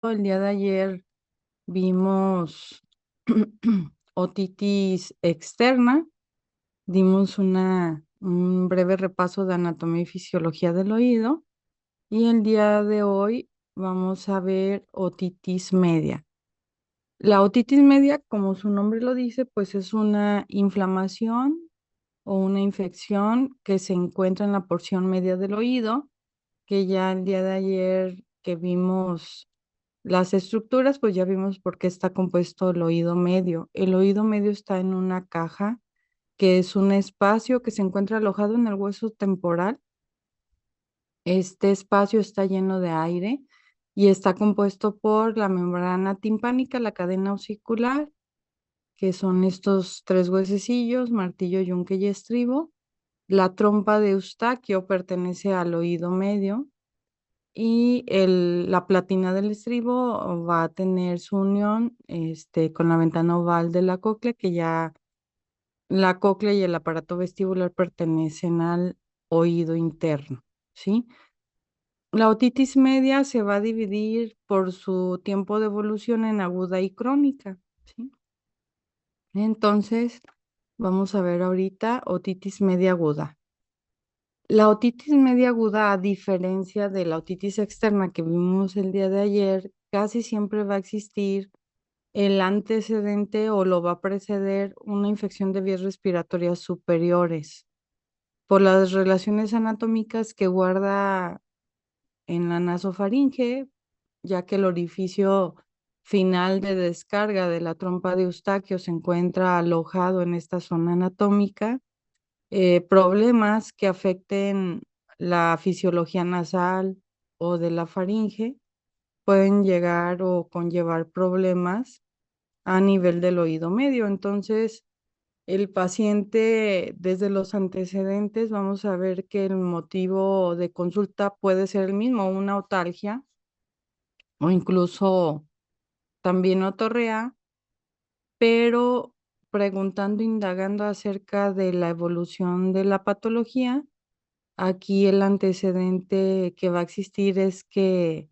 El día de ayer vimos otitis externa, dimos un breve repaso de anatomía y fisiología del oído y el día de hoy vamos a ver otitis media. La otitis media, como su nombre lo dice, pues es una inflamación o una infección que se encuentra en la porción media del oído, que ya el día de ayer que vimos las estructuras, pues ya vimos por qué está compuesto el oído medio. El oído medio está en una caja que es un espacio que se encuentra alojado en el hueso temporal. Este espacio está lleno de aire y está compuesto por la membrana timpánica, la cadena osicular, que son estos tres huesecillos, martillo, yunque y estribo. La trompa de Eustaquio pertenece al oído medio y la platina del estribo va a tener su unión con la ventana oval de la cóclea, que ya la cóclea y el aparato vestibular pertenecen al oído interno, ¿sí? La otitis media se va a dividir por su tiempo de evolución en aguda y crónica, ¿sí? Entonces, vamos a ver ahorita otitis media aguda. La otitis media aguda, a diferencia de la otitis externa que vimos el día de ayer, casi siempre va a existir el antecedente o lo va a preceder una infección de vías respiratorias superiores por las relaciones anatómicas que guarda en la nasofaringe, ya que el orificio final de descarga de la trompa de Eustaquio se encuentra alojado en esta zona anatómica. Problemas que afecten la fisiología nasal o de la faringe pueden llegar o conllevar problemas a nivel del oído medio. Entonces, el paciente, desde los antecedentes, vamos a ver que el motivo de consulta puede ser el mismo, una otalgia o incluso también otorrea, pero preguntando, indagando acerca de la evolución de la patología. Aquí el antecedente que va a existir es que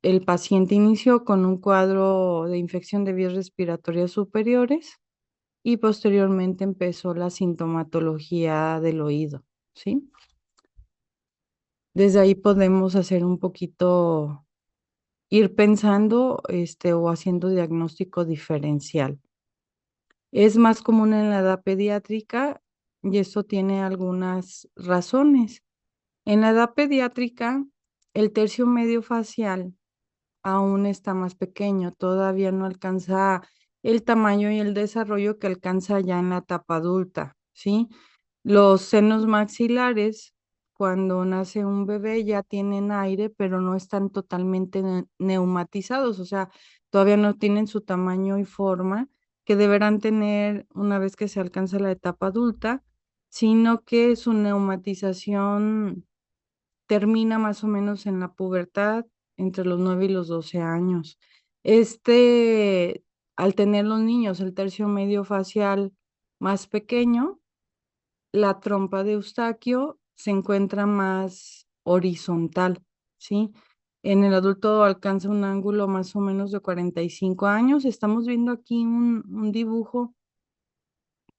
el paciente inició con un cuadro de infección de vías respiratorias superiores y posteriormente empezó la sintomatología del oído, ¿sí? Desde ahí podemos hacer un poquito, ir pensando, o haciendo diagnóstico diferencial. Es más común en la edad pediátrica y esto tiene algunas razones. En la edad pediátrica, el tercio medio facial aún está más pequeño, todavía no alcanza el tamaño y el desarrollo que alcanza ya en la etapa adulta, ¿sí? Los senos maxilares, cuando nace un bebé, ya tienen aire, pero no están totalmente neumatizados, o sea, todavía no tienen su tamaño y forma que deberán tener una vez que se alcanza la etapa adulta, sino que su neumatización termina más o menos en la pubertad, entre los 9 y los 12 años. Al tener los niños el tercio medio facial más pequeño, la trompa de Eustaquio se encuentra más horizontal, ¿sí? En el adulto alcanza un ángulo más o menos de 45 años. Estamos viendo aquí un dibujo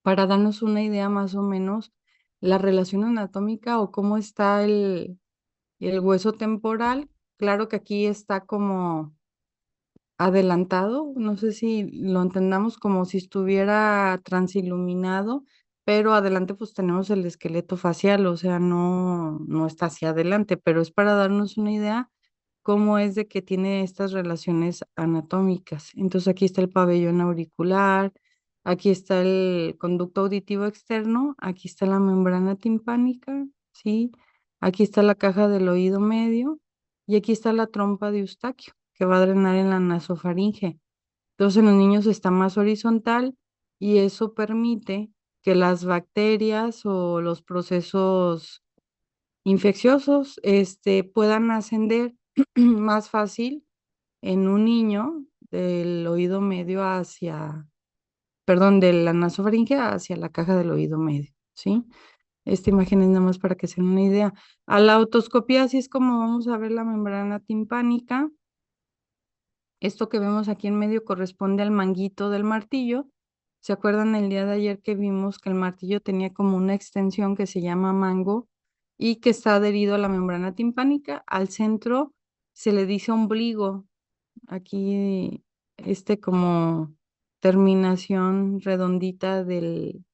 para darnos una idea más o menos la relación anatómica o cómo está el hueso temporal. Claro que aquí está como adelantado, no sé si lo entendamos como si estuviera transiluminado, pero adelante pues tenemos el esqueleto facial, o sea, no está hacia adelante, pero es para darnos una idea cómo es de que tiene estas relaciones anatómicas. Entonces aquí está el pabellón auricular, aquí está el conducto auditivo externo, aquí está la membrana timpánica, ¿sí? Aquí está la caja del oído medio y aquí está la trompa de Eustaquio que va a drenar en la nasofaringe. Entonces en los niños está más horizontal y eso permite que las bacterias o los procesos infecciosos puedan ascender más fácil en un niño del oído medio hacia, perdón, de la nasofaringe hacia la caja del oído medio, ¿sí? Esta imagen es nada más para que se den una idea. A la otoscopía, así es como vamos a ver la membrana timpánica. Esto que vemos aquí en medio corresponde al manguito del martillo. ¿Se acuerdan el día de ayer que vimos que el martillo tenía como una extensión que se llama mango y que está adherido a la membrana timpánica? Al centro se le dice ombligo. Aquí como terminación redondita del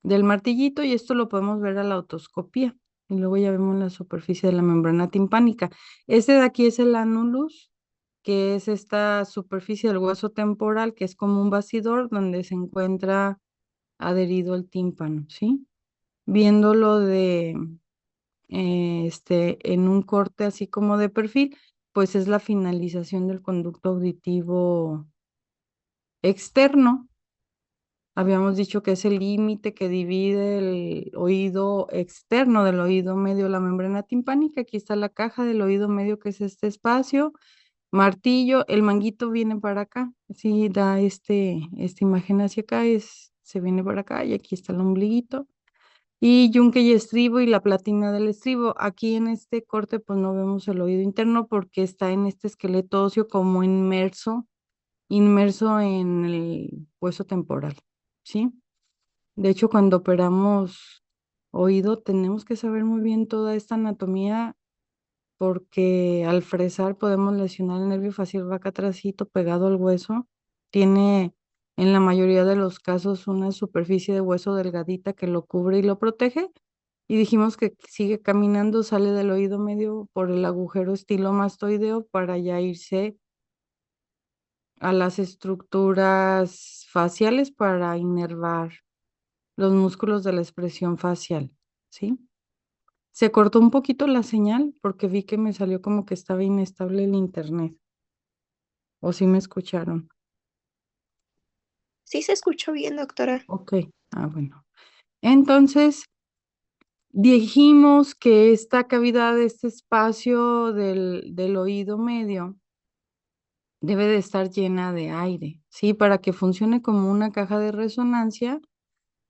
martillito, y esto lo podemos ver a la otoscopía. Y luego ya vemos la superficie de la membrana timpánica. Este de aquí es el annulus, que es esta superficie del hueso temporal, que es como un bastidor donde se encuentra adherido el tímpano, ¿sí? Viéndolo en un corte así como de perfil, pues es la finalización del conducto auditivo externo. Habíamos dicho que es el límite que divide el oído externo del oído medio, la membrana timpánica. Aquí está la caja del oído medio, que es este espacio. Martillo, el manguito viene para acá. Sí, da esta imagen hacia acá, se viene para acá y aquí está el ombliguito. Y yunque y estribo y la platina del estribo. Aquí en este corte pues no vemos el oído interno porque está en este esqueleto óseo como inmerso en el hueso temporal, ¿sí? De hecho, cuando operamos oído, tenemos que saber muy bien toda esta anatomía porque al fresar podemos lesionar el nervio facial vaca trasito pegado al hueso. Tiene en la mayoría de los casos una superficie de hueso delgadita que lo cubre y lo protege. Y dijimos que sigue caminando, sale del oído medio por el agujero estilomastoideo para ya irse a las estructuras faciales para inervar los músculos de la expresión facial, ¿sí? Se cortó un poquito la señal porque vi que me salió como que estaba inestable el internet. ¿O sí me escucharon? Sí se escuchó bien, doctora. Ok, bueno. Entonces, dijimos que esta cavidad, este espacio del oído medio, debe de estar llena de aire, ¿sí? Para que funcione como una caja de resonancia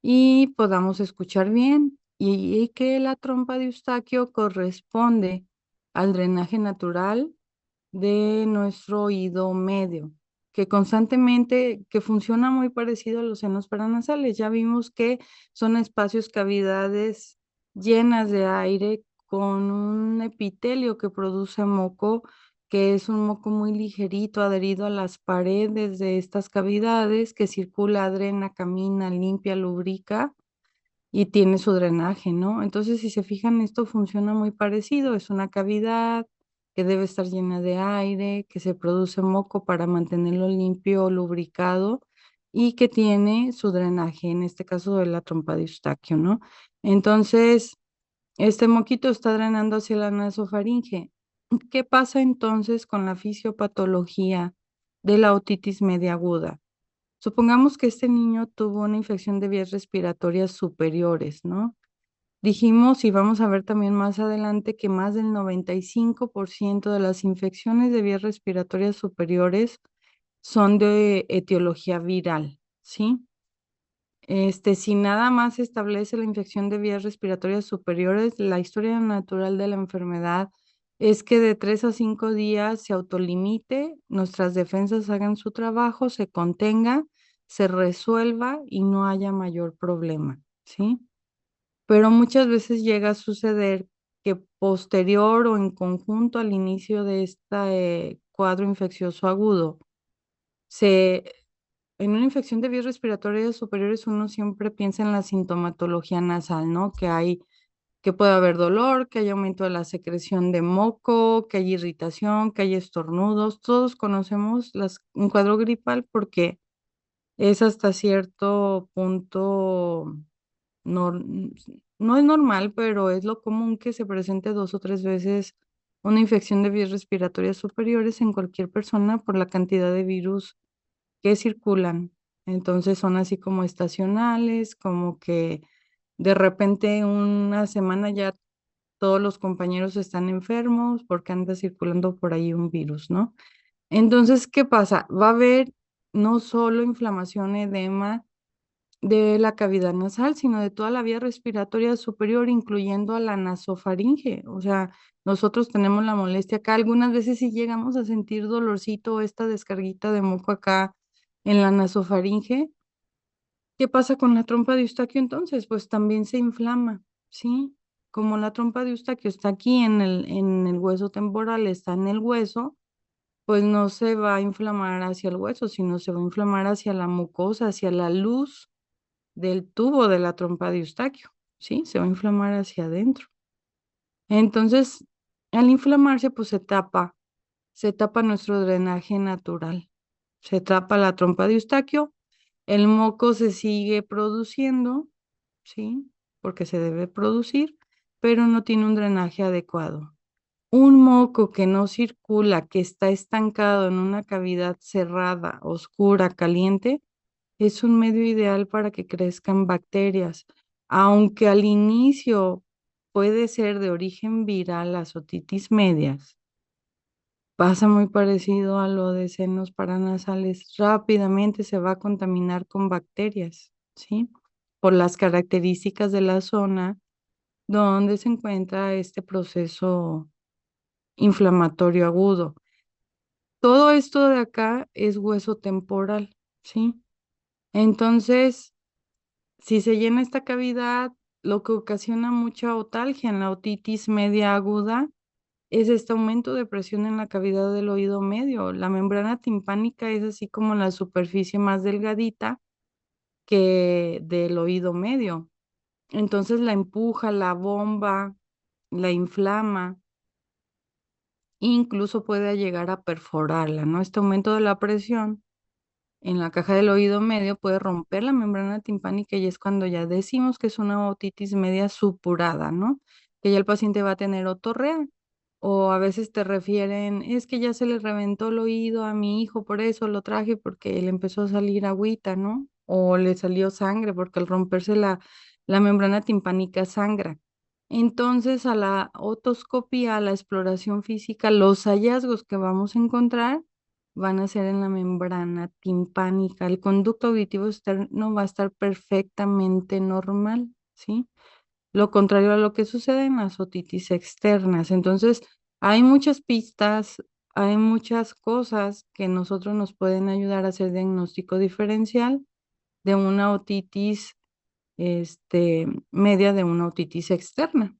y podamos escuchar bien, y que la trompa de Eustaquio corresponde al drenaje natural de nuestro oído medio, que constantemente, que funciona muy parecido a los senos paranasales. Ya vimos que son espacios, cavidades llenas de aire con un epitelio que produce moco, que es un moco muy ligerito adherido a las paredes de estas cavidades, que circula, drena, camina, limpia, lubrica y tiene su drenaje, ¿no? Entonces, si se fijan, esto funciona muy parecido. Es una cavidad que debe estar llena de aire, que se produce moco para mantenerlo limpio, lubricado y que tiene su drenaje, en este caso de la trompa de Eustaquio, ¿no? Entonces, este moquito está drenando hacia la nasofaringe. ¿Qué pasa entonces con la fisiopatología de la otitis media aguda? Supongamos que este niño tuvo una infección de vías respiratorias superiores, ¿no? Dijimos, y vamos a ver también más adelante, que más del 95% de las infecciones de vías respiratorias superiores son de etiología viral, ¿sí? Si nada más se establece la infección de vías respiratorias superiores, la historia natural de la enfermedad es que de 3 a 5 días se autolimite, nuestras defensas hagan su trabajo, se contenga, se resuelva y no haya mayor problema, ¿sí? Pero muchas veces llega a suceder que posterior o en conjunto al inicio de este cuadro infeccioso agudo, se en una infección de vías respiratorias superiores uno siempre piensa en la sintomatología nasal, ¿no? Que puede haber dolor, que hay aumento de la secreción de moco, que hay irritación, que hay estornudos. Todos conocemos un cuadro gripal porque es hasta cierto punto, no, no es normal, pero es lo común que se presente 2 o 3 veces una infección de vías respiratorias superiores en cualquier persona por la cantidad de virus que circulan. Entonces son así como estacionales, como que de repente una semana ya todos los compañeros están enfermos porque anda circulando por ahí un virus, ¿no? Entonces, ¿qué pasa? Va a haber no solo inflamación, edema de la cavidad nasal, sino de toda la vía respiratoria superior, incluyendo a la nasofaringe. O sea, nosotros tenemos la molestia acá. Algunas veces sí llegamos a sentir dolorcito o esta descarguita de moco acá en la nasofaringe. ¿Qué pasa con la trompa de Eustaquio entonces? Pues también se inflama, ¿sí? Como la trompa de Eustaquio está aquí en el hueso temporal, está en el hueso, pues no se va a inflamar hacia el hueso, sino se va a inflamar hacia la mucosa, hacia la luz del tubo de la trompa de Eustaquio, ¿sí? Se va a inflamar hacia adentro. Entonces, al inflamarse, pues se tapa nuestro drenaje natural, se tapa la trompa de Eustaquio, el moco se sigue produciendo, ¿sí? Porque se debe producir, pero no tiene un drenaje adecuado. Un moco que no circula, que está estancado en una cavidad cerrada, oscura, caliente, es un medio ideal para que crezcan bacterias, aunque al inicio puede ser de origen viral las otitis medias. Pasa muy parecido a lo de senos paranasales. Rápidamente se va a contaminar con bacterias, ¿sí? Por las características de la zona donde se encuentra este proceso inflamatorio agudo. Todo esto de acá es hueso temporal, ¿sí? Entonces, si se llena esta cavidad, lo que ocasiona mucha otalgia en la otitis media aguda es este aumento de presión en la cavidad del oído medio. La membrana timpánica es así como la superficie más delgadita que del oído medio. Entonces la empuja, la bomba, la inflama, incluso puede llegar a perforarla, ¿no? Este aumento de la presión en la caja del oído medio puede romper la membrana timpánica y es cuando ya decimos que es una otitis media supurada, ¿no? Que ya el paciente va a tener otorrea. O a veces te refieren, es que ya se le reventó el oído a mi hijo, por eso lo traje, porque le empezó a salir agüita, ¿no? O le salió sangre, porque al romperse la membrana timpánica sangra. Entonces, a la otoscopia, a la exploración física, los hallazgos que vamos a encontrar van a ser en la membrana timpánica. El conducto auditivo externo va a estar perfectamente normal, ¿sí? Lo contrario a lo que sucede en las otitis externas. Entonces, hay muchas pistas, hay muchas cosas que nosotros nos pueden ayudar a hacer diagnóstico diferencial de una otitis, media de una otitis externa.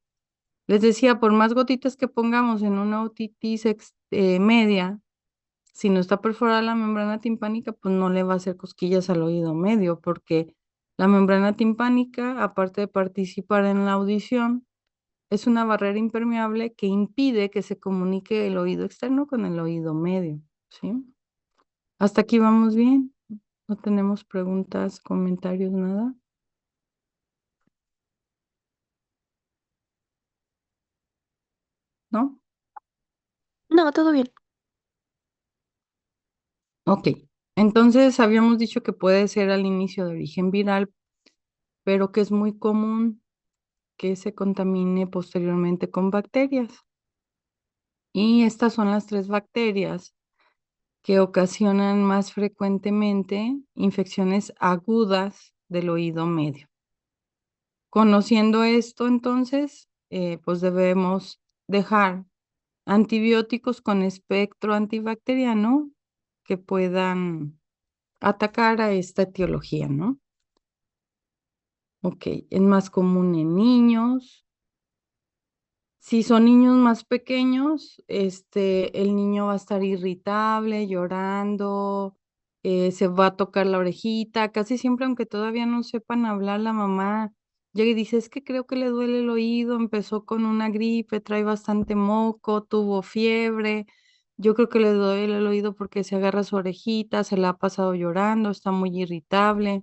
Les decía, por más gotitas que pongamos en una otitis media, si no está perforada la membrana timpánica, pues no le va a hacer cosquillas al oído medio, porque la membrana timpánica, aparte de participar en la audición, es una barrera impermeable que impide que se comunique el oído externo con el oído medio, ¿sí? Hasta aquí vamos bien. No tenemos preguntas, comentarios, nada, ¿no? No, todo bien. Ok. Entonces habíamos dicho que puede ser al inicio de origen viral, pero que es muy común que se contamine posteriormente con bacterias. Y estas son las tres bacterias que ocasionan más frecuentemente infecciones agudas del oído medio. Conociendo esto, entonces, pues debemos dejar antibióticos con espectro antibacteriano que puedan atacar a esta etiología, ¿no? Ok, es más común en niños. Si son niños más pequeños, el niño va a estar irritable, llorando, se va a tocar la orejita, casi siempre, aunque todavía no sepan hablar, la mamá llega y dice, es que creo que le duele el oído, empezó con una gripe, trae bastante moco, tuvo fiebre, yo creo que le duele el oído porque se agarra su orejita, se la ha pasado llorando, está muy irritable,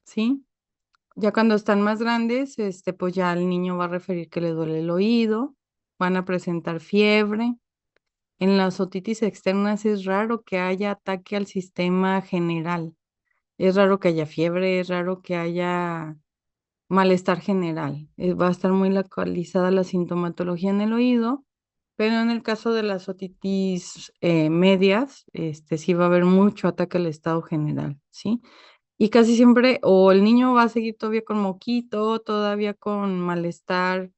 ¿sí? Ya cuando están más grandes, pues ya el niño va a referir que le duele el oído, van a presentar fiebre. En las otitis externas es raro que haya ataque al sistema general. Es raro que haya fiebre, es raro que haya malestar general. Va a estar muy localizada la sintomatología en el oído, pero en el caso de las otitis medias, sí va a haber mucho ataque al estado general, ¿sí? Y casi siempre o el niño va a seguir todavía con moquito, todavía con malestar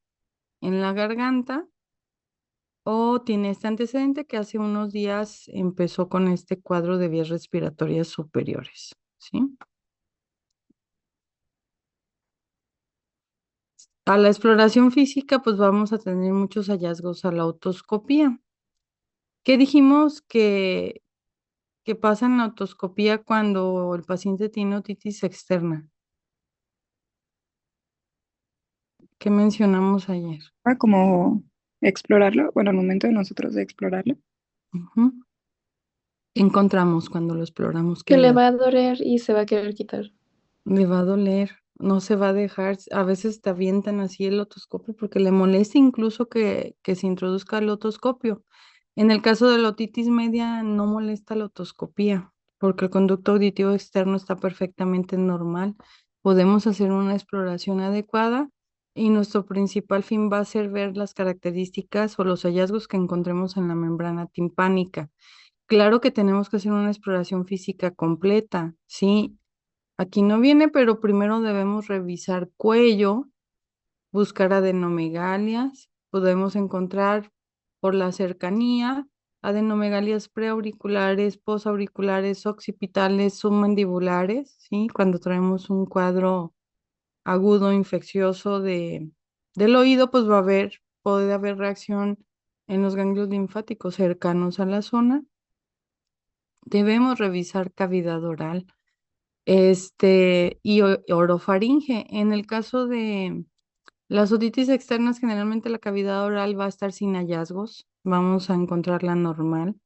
en la garganta, o tiene este antecedente que hace unos días empezó con este cuadro de vías respiratorias superiores, ¿sí? A la exploración física, pues vamos a tener muchos hallazgos a la otoscopía. ¿Qué dijimos que pasa en la otoscopía cuando el paciente tiene otitis externa? ¿Qué mencionamos ayer? Como explorarlo, bueno, al momento de nosotros de explorarlo. Ujú. ¿Qué encontramos cuando lo exploramos? ¿Qué Que le hallazgo? va a doler y se va a querer quitar. Le va a doler, no se va a dejar, a veces te avientan así el otoscopio porque le molesta incluso que se introduzca el otoscopio. En el caso de la otitis media no molesta la otoscopía porque el conducto auditivo externo está perfectamente normal. Podemos hacer una exploración adecuada y nuestro principal fin va a ser ver las características o los hallazgos que encontremos en la membrana timpánica. Claro que tenemos que hacer una exploración física completa, ¿sí? Aquí no viene, pero primero debemos revisar cuello, buscar adenomegalias. Podemos encontrar por la cercanía adenomegalias preauriculares, posauriculares, occipitales, submandibulares, ¿sí? Cuando traemos un cuadro agudo infeccioso del oído, pues puede haber reacción en los ganglios linfáticos cercanos a la zona. Debemos revisar cavidad oral y orofaringe. En el caso de las otitis externas, generalmente la cavidad oral va a estar sin hallazgos, vamos a encontrarla normal.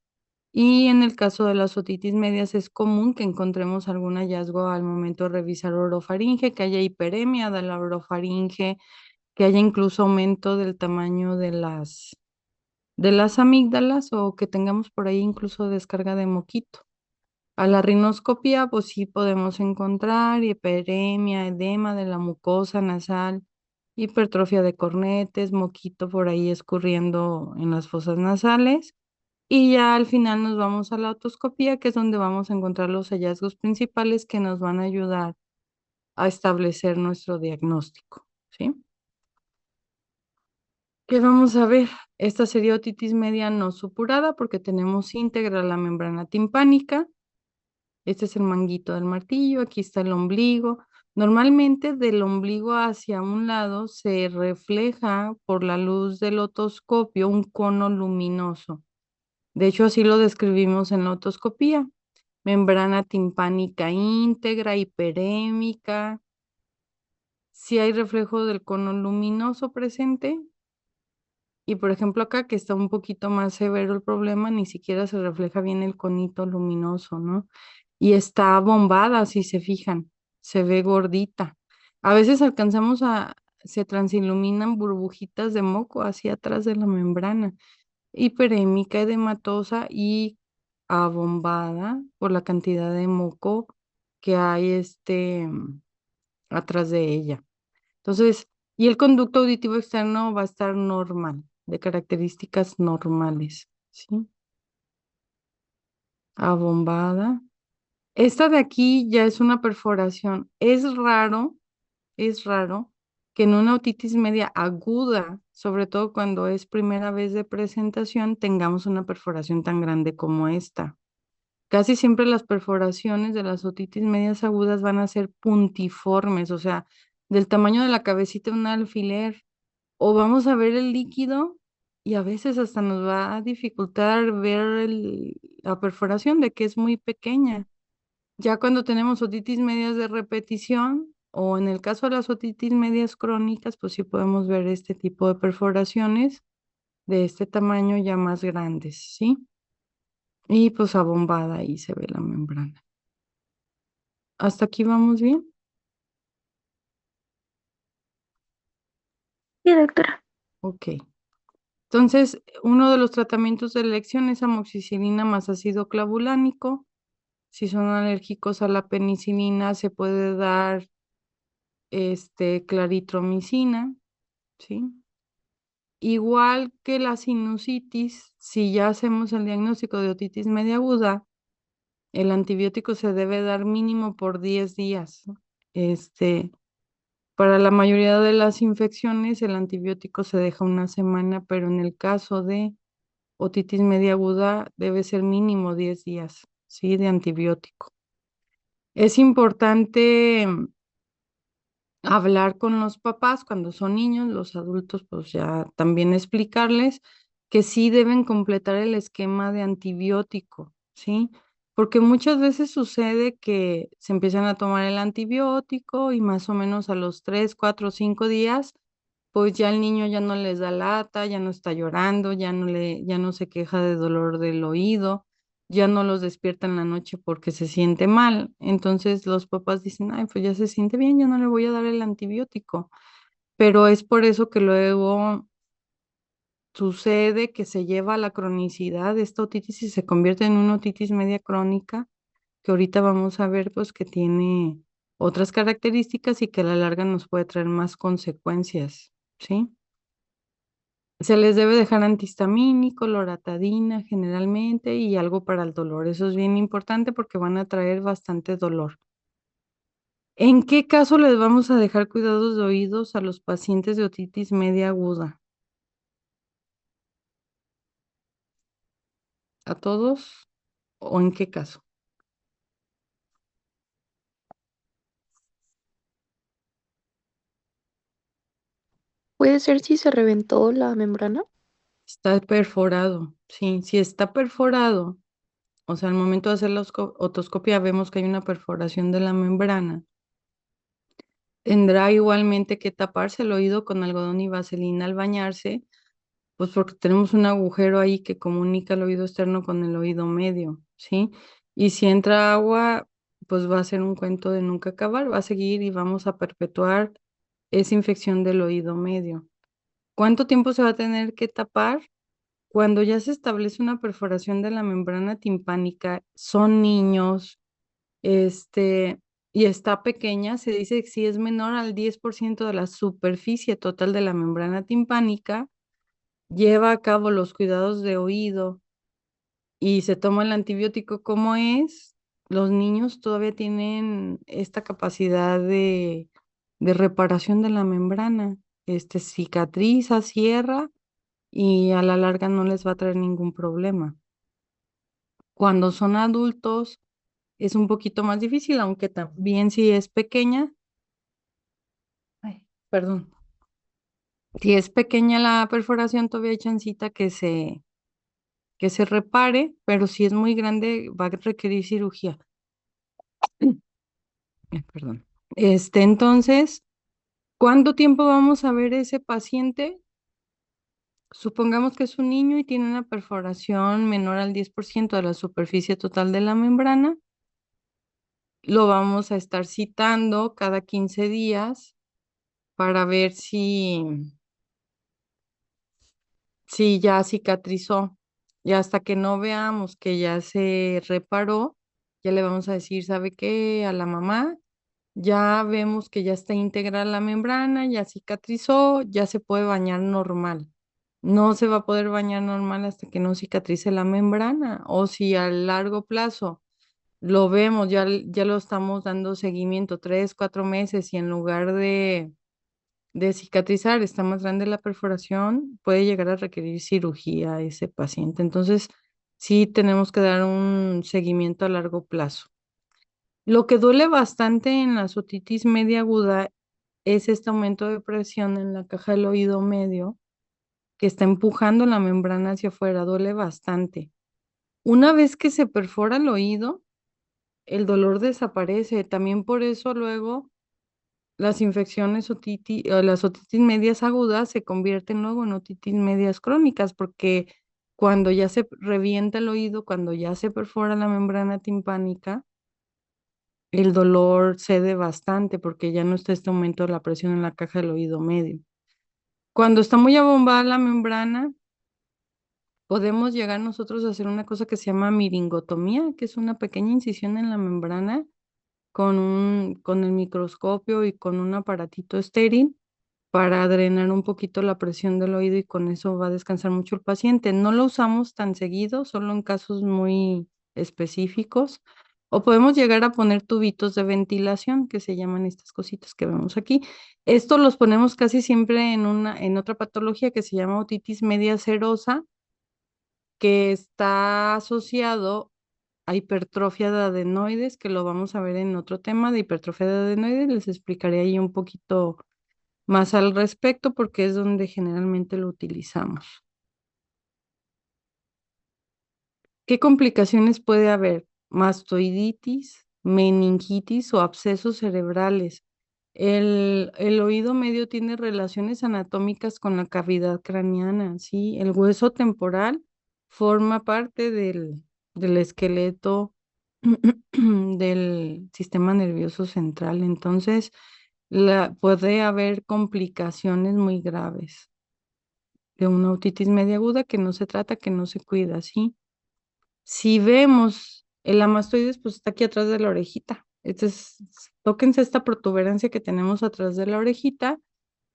Y en el caso de las otitis medias es común que encontremos algún hallazgo al momento de revisar orofaringe, que haya hiperemia de la orofaringe, que haya incluso aumento del tamaño de las amígdalas o que tengamos por ahí incluso descarga de moquito. A la rinoscopía, pues sí podemos encontrar hiperemia, edema de la mucosa nasal, hipertrofia de cornetes, moquito por ahí escurriendo en las fosas nasales. Y ya al final nos vamos a la otoscopía, que es donde vamos a encontrar los hallazgos principales que nos van a ayudar a establecer nuestro diagnóstico, ¿sí? ¿Qué vamos a ver? Esta sería otitis media no supurada porque tenemos íntegra la membrana timpánica. Este es el manguito del martillo, aquí está el ombligo. Normalmente del ombligo hacia un lado se refleja por la luz del otoscopio un cono luminoso. De hecho, así lo describimos en la otoscopía. Membrana timpánica íntegra, hiperémica. Si hay reflejo del cono luminoso presente. Y por ejemplo acá que está un poquito más severo el problema, ni siquiera se refleja bien el conito luminoso, ¿no? Y está bombada, si se fijan, se ve gordita. A veces se transiluminan burbujitas de moco hacia atrás de la membrana, hiperémica, edematosa y abombada por la cantidad de moco que hay atrás de ella. Entonces, y el conducto auditivo externo va a estar normal, de características normales, ¿sí? Abombada. Esta de aquí ya es una perforación. Es raro que en una otitis media aguda, sobre todo cuando es primera vez de presentación, tengamos una perforación tan grande como esta. Casi siempre las perforaciones de las otitis medias agudas van a ser puntiformes, o sea, del tamaño de la cabecita de un alfiler. O vamos a ver el líquido y a veces hasta nos va a dificultar ver la perforación de que es muy pequeña. Ya cuando tenemos otitis medias de repetición o en el caso de las otitis medias crónicas, pues sí podemos ver este tipo de perforaciones de este tamaño ya más grandes, ¿sí? Y pues abombada ahí se ve la membrana. ¿Hasta aquí vamos bien? Sí, doctora. Ok. Entonces, uno de los tratamientos de elección es amoxicilina más ácido clavulánico. Si son alérgicos a la penicilina, se puede dar claritromicina, ¿sí? Igual que la sinusitis, si ya hacemos el diagnóstico de otitis media aguda, El antibiótico se debe dar mínimo por 10 días. Este, para la mayoría de las infecciones, el antibiótico se deja una semana, pero en el caso de otitis media aguda debe ser mínimo 10 días, ¿sí? De antibiótico. Es importante hablar con los papás cuando son niños, los adultos, pues ya también explicarles que sí deben completar el esquema de antibiótico, ¿sí? Porque muchas veces sucede que se empiezan a tomar el antibiótico y más o menos a los 3, 4, 5 días pues ya el niño ya no les da lata, ya no está llorando, ya no se queja de dolor del oído, ya no los despierta en la noche porque se siente mal. Entonces los papás dicen, ay, pues ya se siente bien, ya no le voy a dar el antibiótico. Pero es por eso que luego sucede que se lleva a la cronicidad de esta otitis y se convierte en una otitis media crónica, que ahorita vamos a ver pues que tiene otras características y que a la larga nos puede traer más consecuencias, ¿sí? Se les debe dejar antihistamínico, loratadina generalmente y algo para el dolor. Eso es bien importante porque van a traer bastante dolor. ¿En qué caso les vamos a dejar cuidados de oídos a los pacientes de otitis media aguda? ¿A todos? ¿O en qué caso? ¿Puede ser si se reventó la membrana? Está perforado. Sí, si está perforado, o sea, al momento de hacer la otoscopia vemos que hay una perforación de la membrana. Tendrá igualmente que taparse el oído con algodón y vaselina al bañarse, pues porque tenemos un agujero ahí que comunica el oído externo con el oído medio, ¿sí? Y si entra agua, pues va a ser un cuento de nunca acabar, va a seguir y vamos a perpetuar esa infección del oído medio. ¿Cuánto tiempo se va a tener que tapar? Cuando ya se establece una perforación de la membrana timpánica, son niños, este, y está pequeña, se dice que si es menor al 10% de la superficie total de la membrana timpánica, lleva a cabo los cuidados de oído y se toma el antibiótico como es, los niños todavía tienen esta capacidad de reparación de la membrana, cicatriza, cierra y a la larga no les va a traer ningún problema. Cuando son adultos es un poquito más difícil, aunque también si es pequeña, ay, perdón, si es pequeña la perforación todavía hay chancita que se repare, pero si es muy grande va a requerir cirugía. Perdón. Entonces, ¿cuánto tiempo vamos a ver ese paciente? Supongamos que es un niño y tiene una perforación menor al 10% de la superficie total de la membrana. Lo vamos a estar citando cada 15 días para ver si ya cicatrizó. Y hasta que no veamos que ya se reparó, ya le vamos a decir, ¿sabe qué? A la mamá, ya vemos que ya está íntegra la membrana, ya cicatrizó, ya se puede bañar normal. No se va a poder bañar normal hasta que no cicatrice la membrana. O si a largo plazo lo vemos, ya lo estamos dando seguimiento 3, 4 meses y en lugar de cicatrizar, está más grande la perforación, puede llegar a requerir cirugía a ese paciente. Entonces, sí tenemos que dar un seguimiento a largo plazo. Lo que duele bastante en la otitis media aguda es este aumento de presión en la caja del oído medio que está empujando la membrana hacia afuera, duele bastante. Una vez que se perfora el oído, el dolor desaparece. También por eso luego las infecciones otitis, o las otitis medias agudas se convierten luego en otitis medias crónicas, porque cuando ya se revienta el oído, cuando ya se perfora la membrana timpánica, el dolor cede bastante porque ya no está este aumento de la presión en la caja del oído medio. Cuando está muy abombada la membrana, podemos llegar nosotros a hacer una cosa que se llama miringotomía, que es una pequeña incisión en la membrana con el microscopio y con un aparatito estéril para drenar un poquito la presión del oído y con eso va a descansar mucho el paciente. No lo usamos tan seguido, solo en casos muy específicos, o podemos llegar a poner tubitos de ventilación, que se llaman estas cositas que vemos aquí. Esto los ponemos casi siempre en otra patología que se llama otitis media serosa, que está asociado a hipertrofia de adenoides, que lo vamos a ver en otro tema de hipertrofia de adenoides. Les explicaré ahí un poquito más al respecto porque es donde generalmente lo utilizamos. ¿Qué complicaciones puede haber? Mastoiditis, meningitis o abscesos cerebrales. El oído medio tiene relaciones anatómicas con la cavidad craneana, ¿sí? El hueso temporal forma parte del esqueleto del sistema nervioso central. Entonces, puede haber complicaciones muy graves de una otitis media aguda que no se trata, que no se cuida, ¿sí? Si vemos el amastoides, pues está aquí atrás de la orejita. Tóquense esta protuberancia que tenemos atrás de la orejita,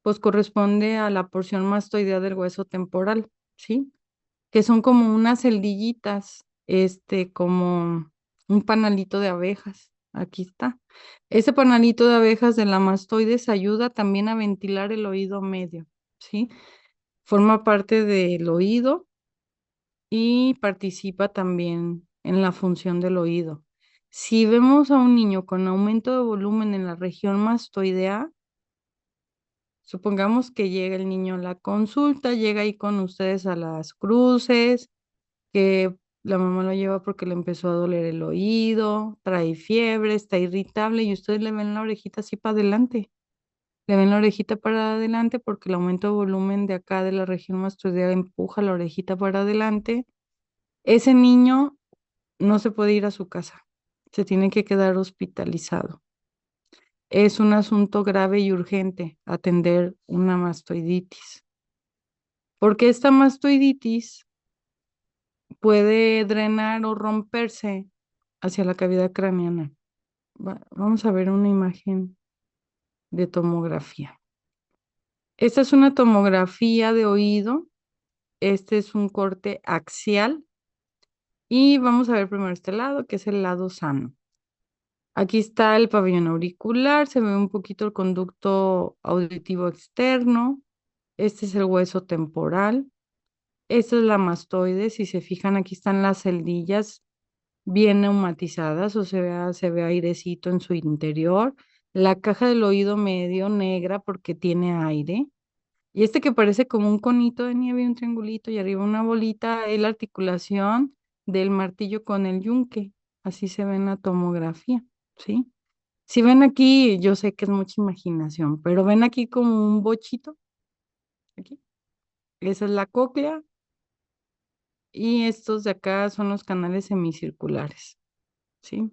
pues corresponde a la porción mastoidea del hueso temporal, ¿sí? Que son como unas celdillitas, como un panalito de abejas. Aquí está. Ese panalito de abejas de la mastoides ayuda también a ventilar el oído medio, ¿sí? Forma parte del oído y participa también en la función del oído. Si vemos a un niño con aumento de volumen en la región mastoidea, supongamos que llega el niño a la consulta, llega ahí con ustedes a las cruces, que la mamá lo lleva porque le empezó a doler el oído, trae fiebre, está irritable y ustedes le ven la orejita así para adelante. Le ven la orejita para adelante porque el aumento de volumen de acá de la región mastoidea empuja la orejita para adelante. Ese niño no se puede ir a su casa, se tiene que quedar hospitalizado. Es un asunto grave y urgente atender una mastoiditis, porque esta mastoiditis puede drenar o romperse hacia la cavidad craneana. Vamos a ver una imagen de tomografía. Esta es una tomografía de oído. Este es un corte axial. Y vamos a ver primero este lado, que es el lado sano. Aquí está el pabellón auricular, se ve un poquito el conducto auditivo externo. Este es el hueso temporal. Esta es la mastoide. Si se fijan, aquí están las celdillas bien neumatizadas o se ve airecito en su interior. La caja del oído medio negra porque tiene aire. Y este que parece como un conito de nieve, un triangulito y arriba una bolita, es la articulación del martillo con el yunque. Así se ve en la tomografía, ¿sí? Si ven aquí, yo sé que es mucha imaginación, pero ven aquí como un bochito, aquí. Esa es la cóclea y estos de acá son los canales semicirculares, ¿sí?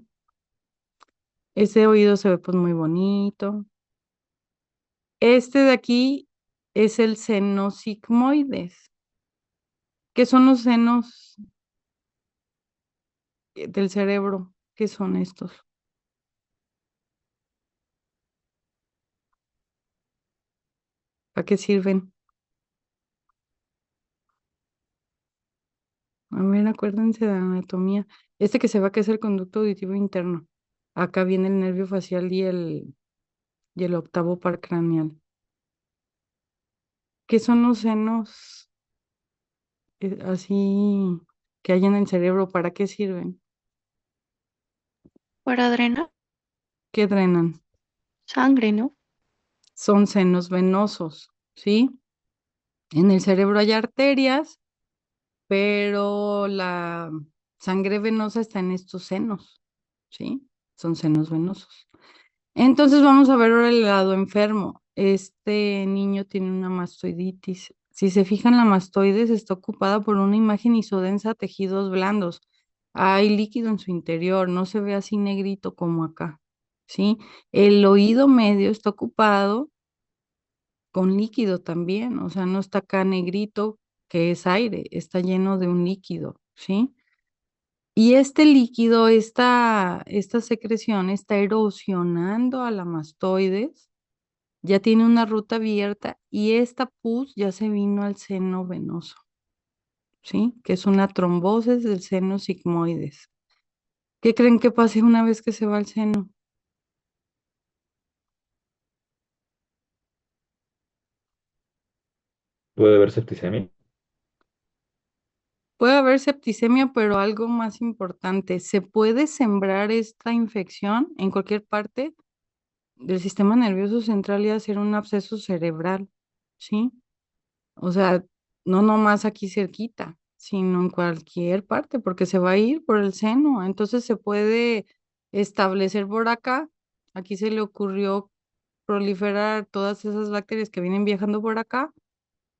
Ese oído se ve pues muy bonito. Este de aquí es el seno sigmoides, que son los senos del cerebro. ¿Qué son estos? ¿Para qué sirven? A ver, acuérdense de la anatomía. Este que se va que es el conducto auditivo interno. Acá viene el nervio facial y el octavo par craneal. ¿Qué son los senos así que hay en el cerebro? ¿Para qué sirven? Para drenar ¿Qué drenan? sangre, ¿no? Son senos venosos, ¿sí? En el cerebro hay arterias, pero la sangre venosa está en estos senos, ¿sí? Son senos venosos. Entonces vamos a ver ahora el lado enfermo. Este niño tiene una mastoiditis. Si se fijan, la mastoides está ocupada por una imagen isodensa, tejidos blandos. Hay líquido en su interior, no se ve así negrito como acá, ¿sí? El oído medio está ocupado con líquido también, o sea, no está acá negrito, que es aire, está lleno de un líquido, ¿sí? Y este líquido, esta secreción está erosionando a la mastoides, ya tiene una ruta abierta y esta pus ya se vino al seno venoso, ¿sí? Que es una trombosis del seno sigmoides. ¿Qué creen que pase una vez que se va al seno? Puede haber septicemia. Puede haber septicemia, pero algo más importante, se puede sembrar esta infección en cualquier parte del sistema nervioso central y hacer un absceso cerebral, ¿sí? O sea, no nomás aquí cerquita, sino en cualquier parte, porque se va a ir por el seno. Entonces se puede establecer por acá. Aquí se le ocurrió proliferar todas esas bacterias que vienen viajando por acá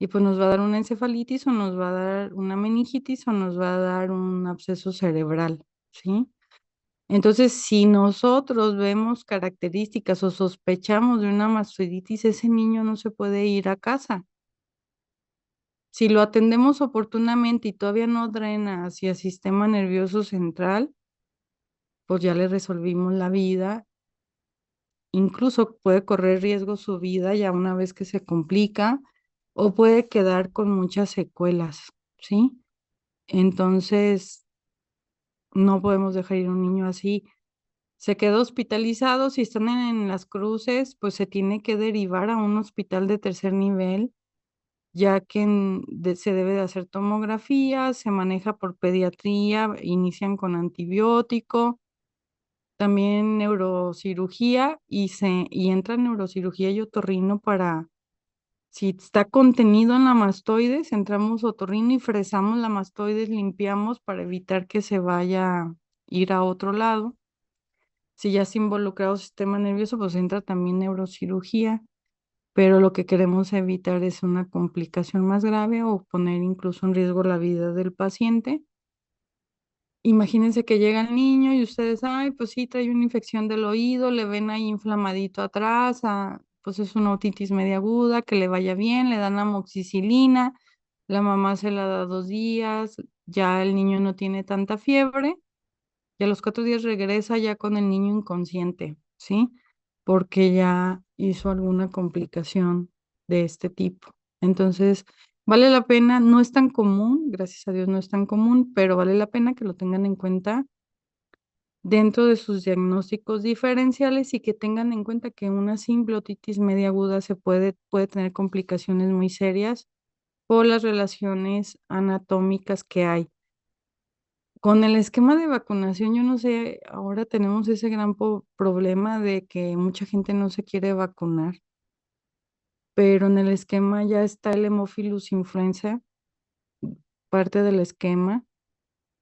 y pues nos va a dar una encefalitis o nos va a dar una meningitis o nos va a dar un absceso cerebral, ¿sí? Entonces, si nosotros vemos características o sospechamos de una mastoiditis, ese niño no se puede ir a casa. Si lo atendemos oportunamente y todavía no drena hacia el sistema nervioso central, pues ya le resolvimos la vida. Incluso puede correr riesgo su vida ya una vez que se complica o puede quedar con muchas secuelas, ¿sí? Entonces, no podemos dejar ir un niño así. Se quedó hospitalizado, si están en las cruces, pues se tiene que derivar a un hospital de tercer nivel, ya que se debe de hacer tomografía, se maneja por pediatría, inician con antibiótico, también neurocirugía y entra neurocirugía y otorrino para, si está contenido en la mastoides, entramos otorrino y fresamos la mastoides, limpiamos para evitar que se vaya a ir a otro lado. Si ya se ha involucrado el sistema nervioso, pues entra también neurocirugía, pero lo que queremos evitar es una complicación más grave o poner incluso en riesgo la vida del paciente. Imagínense que llega el niño y ustedes, ay, pues sí, trae una infección del oído, le ven ahí inflamadito atrás, pues es una otitis media aguda, que le vaya bien, le dan amoxicilina, la mamá se la da 2 días, ya el niño no tiene tanta fiebre y a los 4 días regresa ya con el niño inconsciente, ¿sí? Porque ya hizo alguna complicación de este tipo. Entonces, vale la pena, no es tan común, gracias a Dios no es tan común, pero vale la pena que lo tengan en cuenta dentro de sus diagnósticos diferenciales y que tengan en cuenta que una simple otitis media aguda puede tener complicaciones muy serias por las relaciones anatómicas que hay. Con el esquema de vacunación, yo no sé, ahora tenemos ese gran problema de que mucha gente no se quiere vacunar, pero en el esquema ya está el Haemophilus influenza, parte del esquema,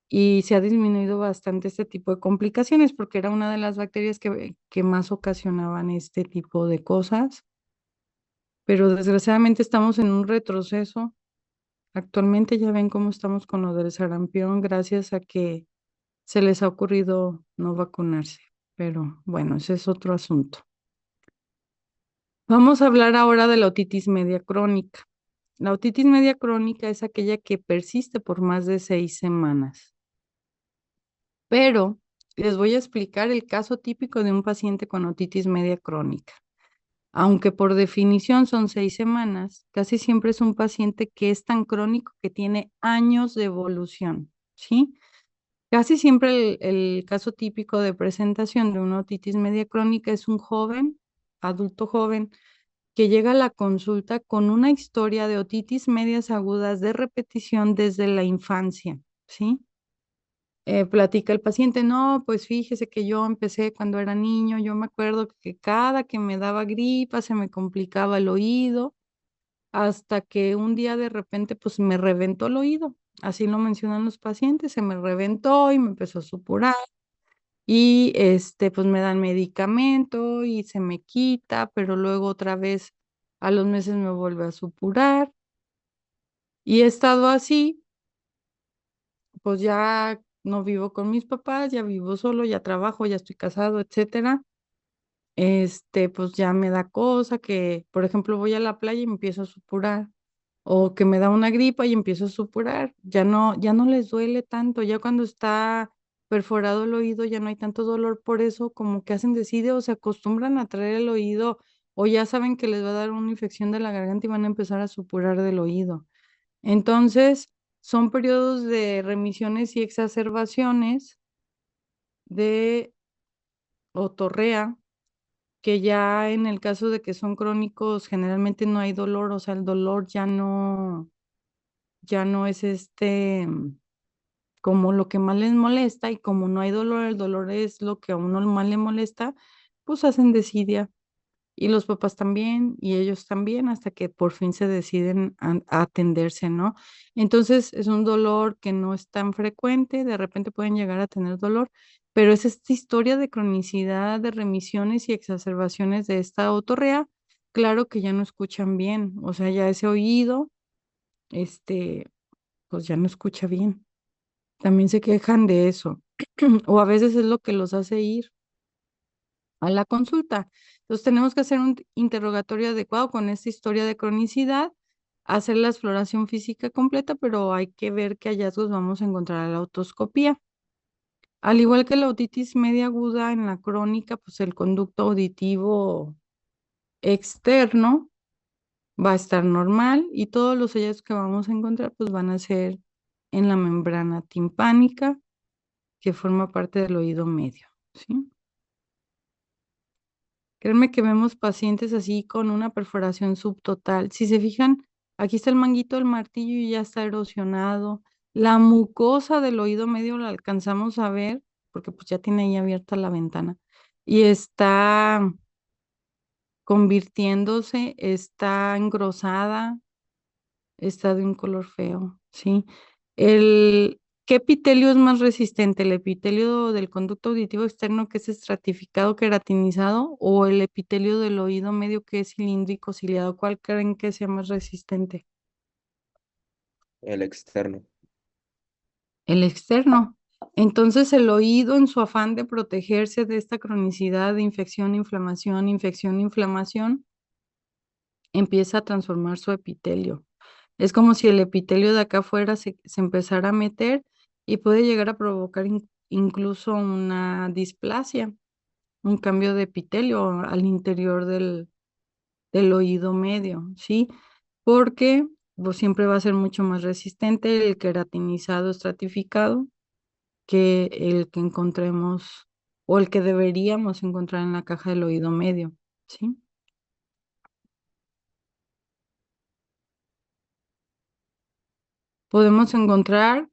y se ha disminuido bastante este tipo de complicaciones porque era una de las bacterias que más ocasionaban este tipo de cosas, pero desgraciadamente estamos en un retroceso. Actualmente ya ven cómo estamos con lo del sarampión, gracias a que se les ha ocurrido no vacunarse. Pero bueno, ese es otro asunto. Vamos a hablar ahora de la otitis media crónica. La otitis media crónica es aquella que persiste por más de 6 semanas. Pero les voy a explicar el caso típico de un paciente con otitis media crónica. Aunque por definición son 6 semanas, casi siempre es un paciente que es tan crónico que tiene años de evolución, ¿sí? Casi siempre el caso típico de presentación de una otitis media crónica es un joven, adulto joven, que llega a la consulta con una historia de otitis medias agudas de repetición desde la infancia, ¿sí? Platica el paciente, no, pues fíjese que yo empecé cuando era niño, yo me acuerdo que cada que me daba gripa se me complicaba el oído, hasta que un día de repente pues me reventó el oído. Así lo mencionan los pacientes, se me reventó y me empezó a supurar y pues me dan medicamento y se me quita, pero luego otra vez a los meses me vuelve a supurar y he estado así, pues ya no vivo con mis papás, ya vivo solo, ya trabajo, ya estoy casado, etcétera. Pues ya me da cosa que, por ejemplo, voy a la playa y me empiezo a supurar, o que me da una gripa y empiezo a supurar, ya no les duele tanto, ya cuando está perforado el oído ya no hay tanto dolor, por eso como que hacen decide o se acostumbran a traer el oído, o ya saben que les va a dar una infección de la garganta y van a empezar a supurar del oído. Entonces, son periodos de remisiones y exacerbaciones de otorrea, que ya en el caso de que son crónicos, generalmente no hay dolor, o sea, el dolor ya no es como lo que más les molesta, y como no hay dolor, el dolor es lo que a uno más le molesta, pues hacen desidia. Y los papás también, y ellos también, hasta que por fin se deciden a atenderse, ¿no? Entonces es un dolor que no es tan frecuente, de repente pueden llegar a tener dolor, pero es esta historia de cronicidad, de remisiones y exacerbaciones de esta otorrea, claro que ya no escuchan bien, o sea, ya ese oído, este, pues ya no escucha bien. También se quejan de eso, o a veces es lo que los hace ir a la consulta. Entonces tenemos que hacer un interrogatorio adecuado con esta historia de cronicidad, hacer la exploración física completa, pero hay que ver qué hallazgos vamos a encontrar en la otoscopía. Al igual que la otitis media aguda en la crónica, pues el conducto auditivo externo va a estar normal y todos los hallazgos que vamos a encontrar pues van a ser en la membrana timpánica que forma parte del oído medio, ¿sí? Créanme que vemos pacientes así con una perforación subtotal. Si se fijan, aquí está el manguito del martillo y ya está erosionado. La mucosa del oído medio la alcanzamos a ver porque pues ya tiene ahí abierta la ventana y está convirtiéndose, está engrosada, está de un color feo, ¿sí? ¿Qué epitelio es más resistente? ¿El epitelio del conducto auditivo externo que es estratificado, queratinizado, o el epitelio del oído medio que es cilíndrico, ciliado? ¿Cuál creen que sea más resistente? El externo. El externo. Entonces el oído, en su afán de protegerse de esta cronicidad de infección, inflamación, empieza a transformar su epitelio. Es como si el epitelio de acá afuera se empezara a meter y puede llegar a provocar incluso una displasia, un cambio de epitelio al interior del oído medio, ¿sí? Porque pues, siempre va a ser mucho más resistente el queratinizado estratificado que el que encontremos o el que deberíamos encontrar en la caja del oído medio, ¿sí? Podemos encontrar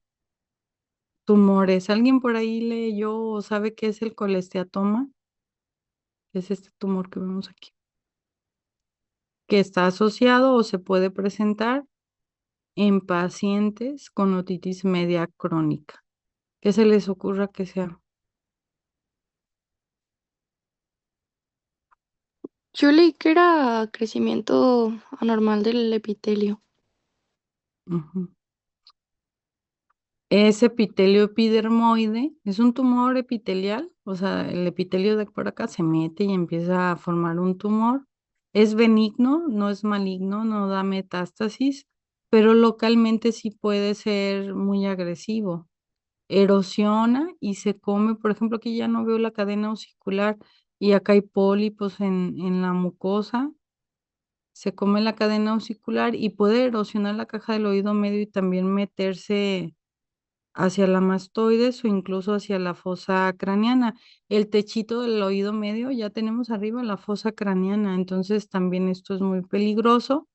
tumores. ¿Alguien por ahí leyó o sabe qué es el colesteatoma? Es este tumor que vemos aquí, que está asociado o se puede presentar en pacientes con otitis media crónica. ¿Qué se les ocurra que sea? Yo leí que era crecimiento anormal del epitelio. Ujú. Es epitelio epidermoide, es un tumor epitelial, o sea, el epitelio de por acá se mete y empieza a formar un tumor. Es benigno, no es maligno, no da metástasis, pero localmente sí puede ser muy agresivo. Erosiona y se come, por ejemplo, aquí ya no veo la cadena osicular y acá hay pólipos en la mucosa, se come la cadena osicular y puede erosionar la caja del oído medio y también meterse hacia la mastoides o incluso hacia la fosa craneana. El techito del oído medio ya tenemos arriba la fosa craneana, entonces también esto es muy peligroso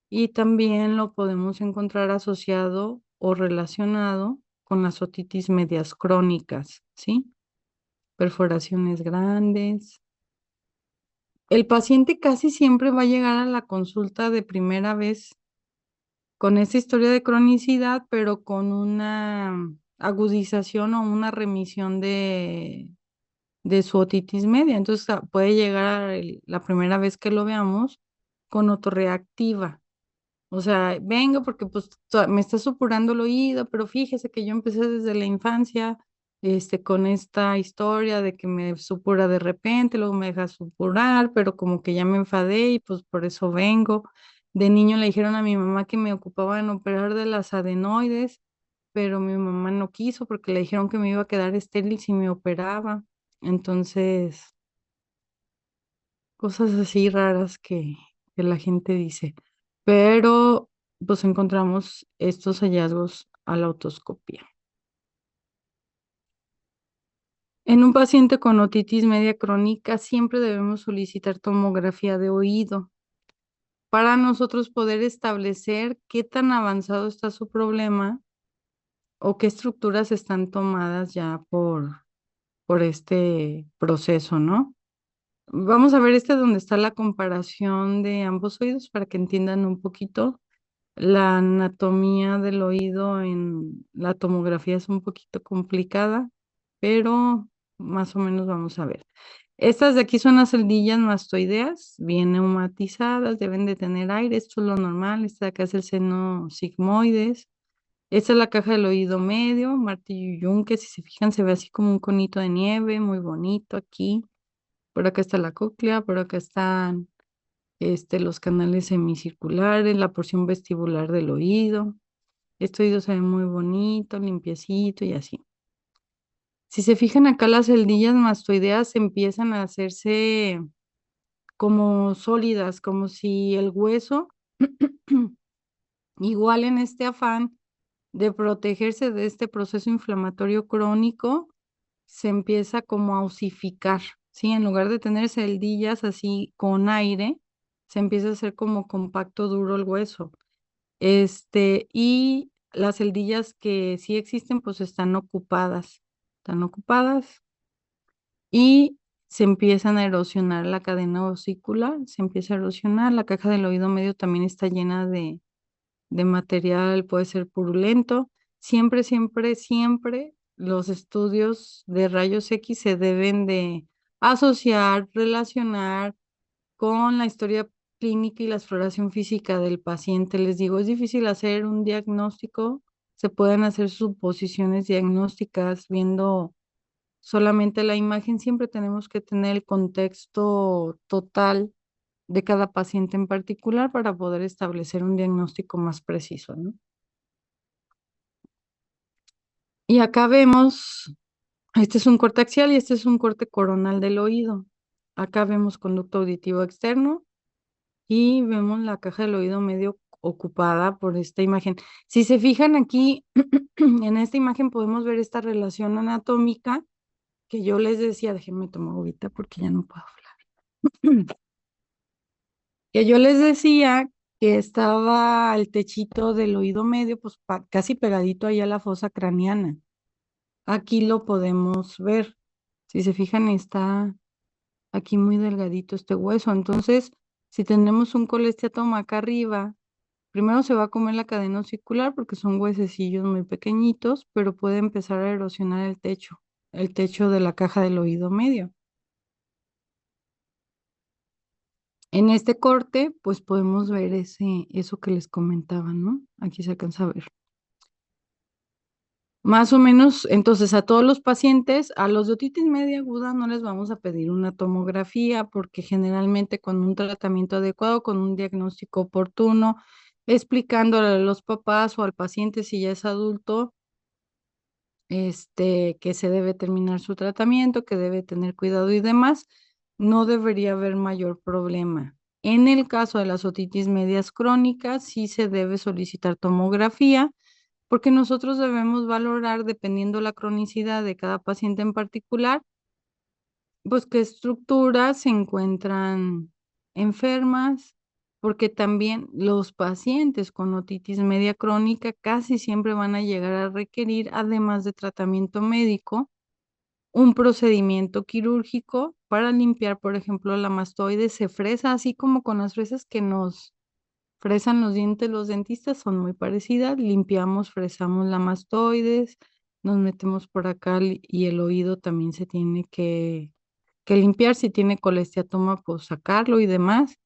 y también lo podemos encontrar asociado o relacionado con las otitis medias crónicas, ¿sí? Perforaciones grandes. El paciente casi siempre va a llegar a la consulta de primera vez con esa historia de cronicidad, pero con una agudización o una remisión de su otitis media. Entonces puede llegar la primera vez que lo veamos con otorreactiva. O sea, vengo porque pues me está supurando el oído, pero fíjese que yo empecé desde la infancia, con esta historia de que me supura de repente, luego me deja supurar, pero como que ya me enfadé y pues por eso vengo. De niño le dijeron a mi mamá que me ocupaban operar de las adenoides, pero mi mamá no quiso porque le dijeron que me iba a quedar estéril si me operaba. Entonces, cosas así raras que la gente dice. Pero pues encontramos estos hallazgos a la otoscopia. En un paciente con otitis media crónica siempre debemos solicitar tomografía de oído para nosotros poder establecer qué tan avanzado está su problema o qué estructuras están tomadas ya por este proceso, ¿no? Vamos a ver donde está la comparación de ambos oídos para que entiendan un poquito. La anatomía del oído en la tomografía es un poquito complicada, pero más o menos vamos a ver. Estas de aquí son las celdillas mastoideas, bien neumatizadas, deben de tener aire, esto es lo normal. Esta de acá es el seno sigmoides. Esta es la caja del oído medio, martillo y yunque, si se fijan se ve así como un conito de nieve, muy bonito aquí. Por acá está la cóclea, por acá están los canales semicirculares, la porción vestibular del oído. Este oído se ve muy bonito, limpiecito y así. Si se fijan acá, las celdillas mastoideas empiezan a hacerse como sólidas, como si el hueso, igual en este afán de protegerse de este proceso inflamatorio crónico, se empieza como a osificar, ¿sí? En lugar de tener celdillas así con aire, se empieza a hacer como compacto, duro el hueso. Y las celdillas que sí existen, pues están ocupadas y se empiezan a erosionar la cadena osicular, se empieza a erosionar, la caja del oído medio también está llena de material, puede ser purulento. Siempre, siempre, siempre los estudios de rayos X se deben de asociar, relacionar con la historia clínica y la exploración física del paciente. Les digo, es difícil hacer un diagnóstico, se pueden hacer suposiciones diagnósticas viendo solamente la imagen, siempre tenemos que tener el contexto total de cada paciente en particular para poder establecer un diagnóstico más preciso, ¿no? Y acá vemos, este es un corte axial y este es un corte coronal del oído. Acá vemos conducto auditivo externo y vemos la caja del oído medio ocupada por esta imagen. Si se fijan aquí, en esta imagen podemos ver esta relación anatómica que yo les decía, déjenme tomar ahorita porque ya no puedo hablar. Que yo les decía que estaba el techito del oído medio, pues casi pegadito ahí a la fosa craneana. Aquí lo podemos ver. Si se fijan, está aquí muy delgadito este hueso. Entonces, si tenemos un colesteatoma acá arriba, primero se va a comer la cadena osicular porque son huesecillos muy pequeñitos, pero puede empezar a erosionar el techo de la caja del oído medio. En este corte, pues podemos ver eso que les comentaba, ¿no? Aquí se alcanza a ver. Más o menos, entonces a todos los pacientes, a los de otitis media aguda no les vamos a pedir una tomografía porque generalmente con un tratamiento adecuado, con un diagnóstico oportuno, explicándole a los papás o al paciente si ya es adulto, que se debe terminar su tratamiento, que debe tener cuidado y demás, no debería haber mayor problema. En el caso de las otitis medias crónicas, sí se debe solicitar tomografía porque nosotros debemos valorar, dependiendo la cronicidad de cada paciente en particular, pues qué estructuras se encuentran enfermas, porque también los pacientes con otitis media crónica casi siempre van a llegar a requerir, además de tratamiento médico, un procedimiento quirúrgico para limpiar, por ejemplo, la mastoide. Se fresa, así como con las fresas que nos fresan los dientes los dentistas, son muy parecidas. Limpiamos, fresamos la mastoides, nos metemos por acá y el oído también se tiene que limpiar. Si tiene colesteatoma, pues sacarlo y demás.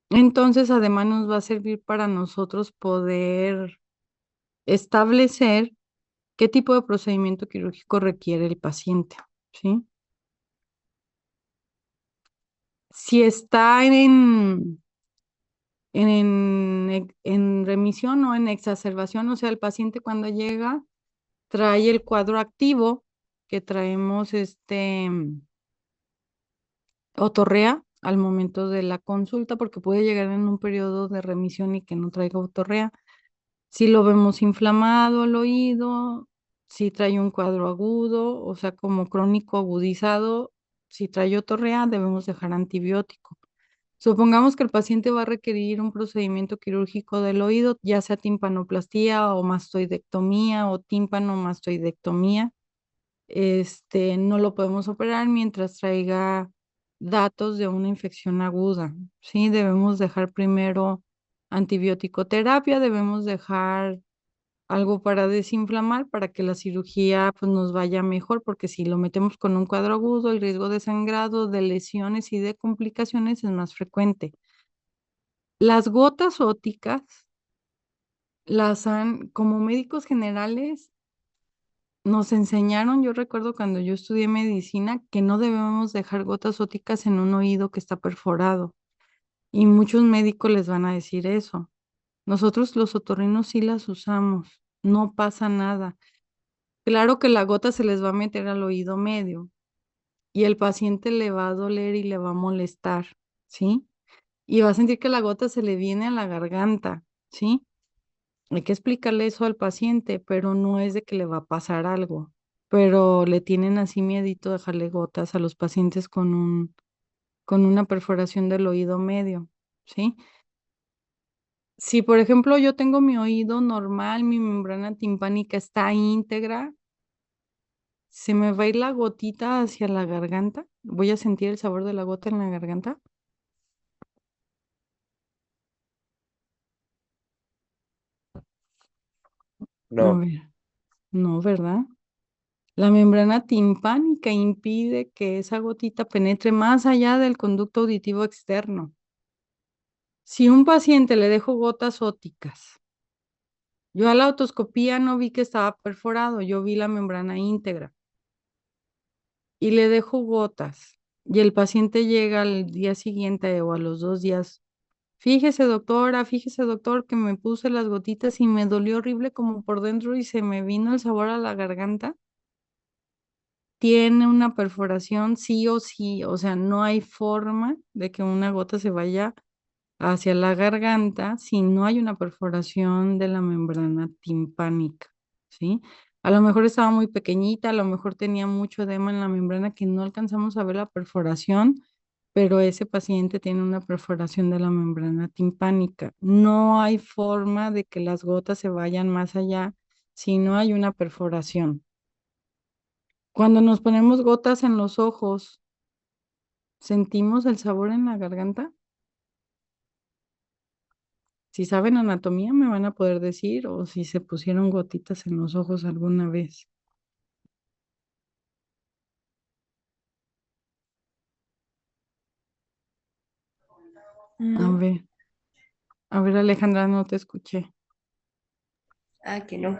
Entonces, además nos va a servir para nosotros poder establecer qué tipo de procedimiento quirúrgico requiere el paciente, ¿sí? Si está en remisión o en exacerbación, o sea, el paciente cuando llega trae el cuadro activo, que traemos otorrea al momento de la consulta, porque puede llegar en un periodo de remisión y que no traiga otorrea. Si lo vemos inflamado el oído, si trae un cuadro agudo, o sea, como crónico agudizado, si trae otorrea, debemos dejar antibiótico. Supongamos que el paciente va a requerir un procedimiento quirúrgico del oído, ya sea timpanoplastía o mastoidectomía o tímpano-mastoidectomía. No lo podemos operar mientras traiga datos de una infección aguda, ¿sí? Debemos dejar primero antibiótico terapia, debemos dejar algo para desinflamar para que la cirugía pues, nos vaya mejor, porque si lo metemos con un cuadro agudo, el riesgo de sangrado, de lesiones y de complicaciones es más frecuente. Las gotas ópticas como médicos generales, nos enseñaron, yo recuerdo cuando yo estudié medicina, que no debemos dejar gotas ópticas en un oído que está perforado. Y muchos médicos les van a decir eso. Nosotros los otorrinos sí las usamos, no pasa nada. Claro que la gota se les va a meter al oído medio y el paciente le va a doler y le va a molestar, ¿sí? Y va a sentir que la gota se le viene a la garganta, ¿sí? Hay que explicarle eso al paciente, pero no es de que le va a pasar algo. Pero le tienen así miedito dejarle gotas a los pacientes con una perforación del oído medio, ¿sí? Si, por ejemplo, yo tengo mi oído normal, mi membrana timpánica está íntegra, se me va a ir la gotita hacia la garganta. Voy a sentir el sabor de la gota en la garganta. A No, ver, no, ¿verdad? La membrana timpánica impide que esa gotita penetre más allá del conducto auditivo externo. Si un paciente le dejo gotas ópticas, yo a la otoscopía no vi que estaba perforado, yo vi la membrana íntegra y le dejo gotas y el paciente llega al día siguiente o a los 2 días. Fíjese doctor, que me puse las gotitas y me dolió horrible como por dentro y se me vino el sabor a la garganta. Tiene una perforación sí o sí, o sea, no hay forma de que una gota se vaya hacia la garganta si no hay una perforación de la membrana timpánica, ¿sí? A lo mejor estaba muy pequeñita, a lo mejor tenía mucho edema en la membrana que no alcanzamos a ver la perforación, pero ese paciente tiene una perforación de la membrana timpánica. No hay forma de que las gotas se vayan más allá si no hay una perforación. Cuando nos ponemos gotas en los ojos, ¿sentimos el sabor en la garganta? Si saben anatomía me van a poder decir o si se pusieron gotitas en los ojos alguna vez. No. A ver Alejandra, no te escuché, Ah, que no.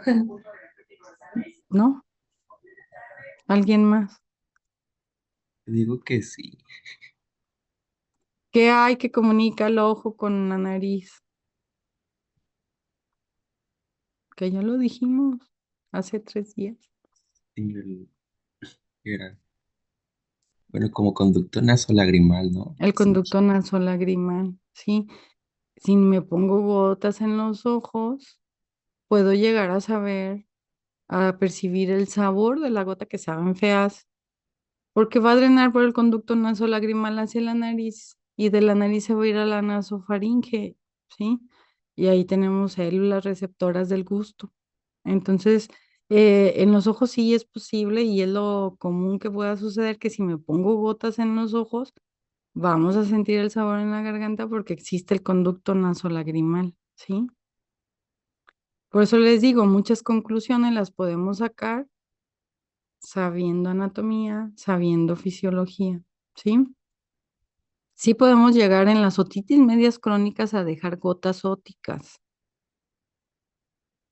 ¿no? ¿Alguien más? Digo que sí. ¿Qué hay que comunica el ojo con la nariz? Que ya lo dijimos hace 3 días. Sí, era, bueno, como conducto nasolagrimal, ¿no? El Sí. conducto nasolacrimal, ¿sí? Si me pongo gotas en los ojos, puedo llegar a saber, a percibir el sabor de la gota que saben feas, porque va a drenar por el conducto nasolagrimal hacia la nariz y de la nariz se va a ir a la nasofaringe, ¿sí? Y ahí tenemos células receptoras del gusto. Entonces, en los ojos sí es posible y es lo común que pueda suceder que si me pongo gotas en los ojos, vamos a sentir el sabor en la garganta porque existe el conducto nasolagrimal, ¿sí? Por eso les digo, muchas conclusiones las podemos sacar sabiendo anatomía, sabiendo fisiología, ¿sí? Sí podemos llegar en las otitis medias crónicas a dejar gotas óticas.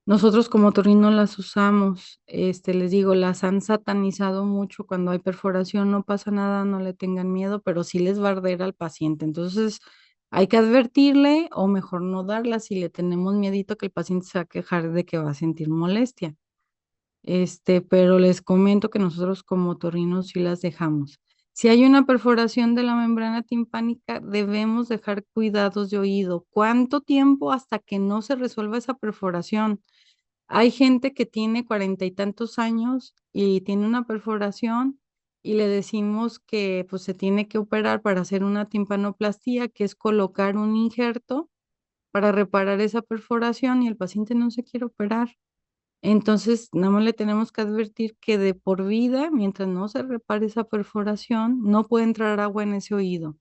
Nosotros como otorrino las usamos, les digo, las han satanizado mucho cuando hay perforación, no pasa nada, no le tengan miedo, pero sí les va a arder al paciente. Entonces, hay que advertirle o mejor no darlas si le tenemos miedito que el paciente se va a quejar de que va a sentir molestia. Pero les comento que nosotros como otorrinos sí las dejamos. Si hay una perforación de la membrana timpánica, debemos dejar cuidados de oído. ¿Cuánto tiempo hasta que no se resuelva esa perforación? Hay gente que tiene 40 y tantos años y tiene una perforación y le decimos que pues se tiene que operar para hacer una timpanoplastía, que es colocar un injerto para reparar esa perforación y el paciente no se quiere operar. Entonces, nada más le tenemos que advertir que de por vida, mientras no se repare esa perforación, no puede entrar agua en ese oído.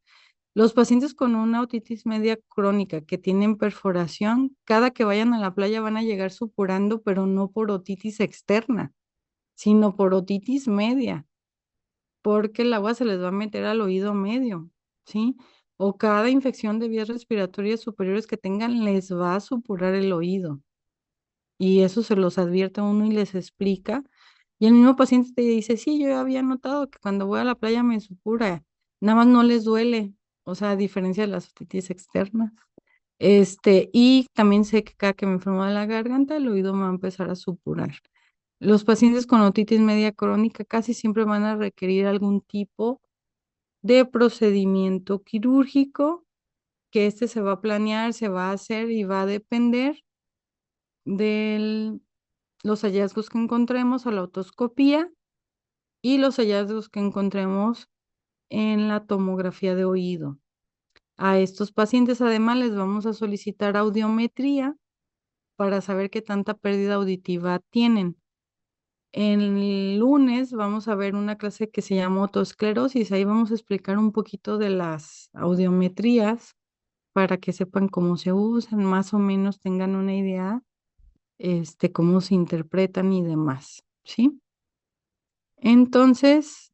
Los pacientes con una otitis media crónica que tienen perforación, cada que vayan a la playa van a llegar supurando, pero no por otitis externa, sino por otitis media, porque el agua se les va a meter al oído medio, ¿sí? O cada infección de vías respiratorias superiores que tengan les va a supurar el oído. Y eso se los advierte a uno y les explica. Y el mismo paciente te dice, sí, yo había notado que cuando voy a la playa me supura, nada más no les duele, o sea, a diferencia de las otitis externas. Y también sé que cada que me enfermo de la garganta, el oído me va a empezar a supurar. Los pacientes con otitis media crónica casi siempre van a requerir algún tipo de procedimiento quirúrgico, que se va a planear, se va a hacer y va a depender de los hallazgos que encontremos a la otoscopía y los hallazgos que encontremos en la tomografía de oído. A estos pacientes además les vamos a solicitar audiometría para saber qué tanta pérdida auditiva tienen. El lunes vamos a ver una clase que se llama otosclerosis. Ahí vamos a explicar un poquito de las audiometrías para que sepan cómo se usan, más o menos tengan una idea, cómo se interpretan y demás, ¿sí? Entonces,